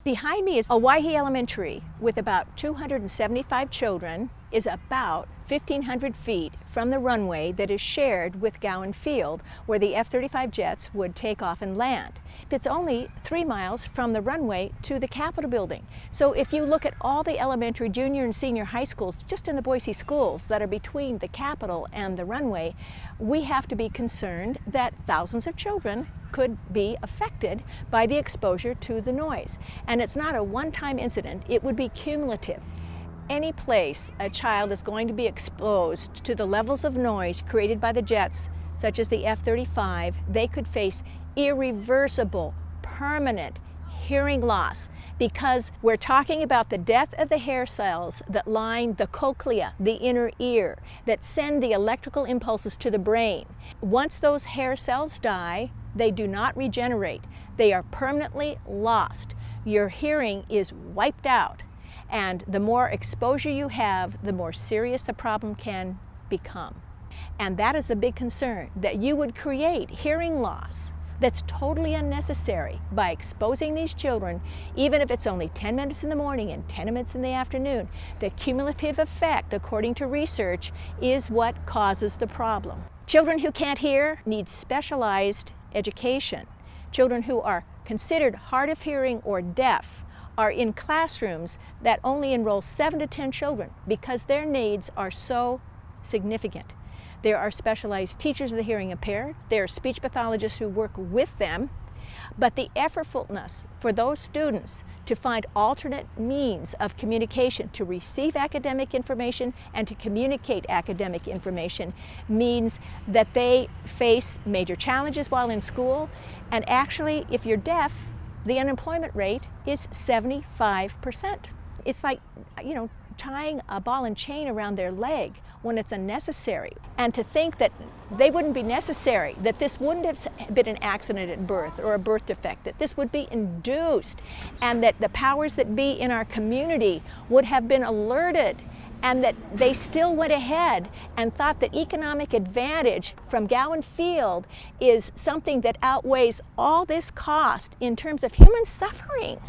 Behind me is Owyhee Elementary with about 275 children, is about 1,500 feet from the runway that is shared with Gowan Field, where the F-35 jets would take off and land. It's only 3 miles from the runway to the Capitol building. So if you look at all the elementary, junior, and senior high schools just in the Boise schools that are between the Capitol and the runway, we have to be concerned that thousands of children could be affected by the exposure to the noise. And it's not a one-time incident, it would be cumulative. Any place a child is going to be exposed to the levels of noise created by the jets, such as the F-35, they could face irreversible, permanent hearing loss, because we're talking about the death of the hair cells that line the cochlea, the inner ear, that send the electrical impulses to the brain. Once those hair cells die, they do not regenerate. They are permanently lost. Your hearing is wiped out. And the more exposure you have, the more serious the problem can become. And that is the big concern, that you would create hearing loss that's totally unnecessary by exposing these children, even if it's only 10 minutes in the morning and 10 minutes in the afternoon. The cumulative effect, according to research, is what causes the problem. Children who can't hear need specialized education. Children who are considered hard of hearing or deaf are in classrooms that only enroll 7 to 10 children because their needs are so significant. There are specialized teachers of the hearing impaired. There are speech pathologists who work with them. But the effortfulness for those students to find alternate means of communication, to receive academic information and to communicate academic information, means that they face major challenges while in school. And actually, if you're deaf, the unemployment rate is 75%. It's like, tying a ball and chain around their leg when it's unnecessary. And to think that they wouldn't be necessary, that this wouldn't have been an accident at birth or a birth defect, that this would be induced, and that the powers that be in our community would have been alerted, and that they still went ahead and thought that economic advantage from Gowan Field is something that outweighs all this cost in terms of human suffering.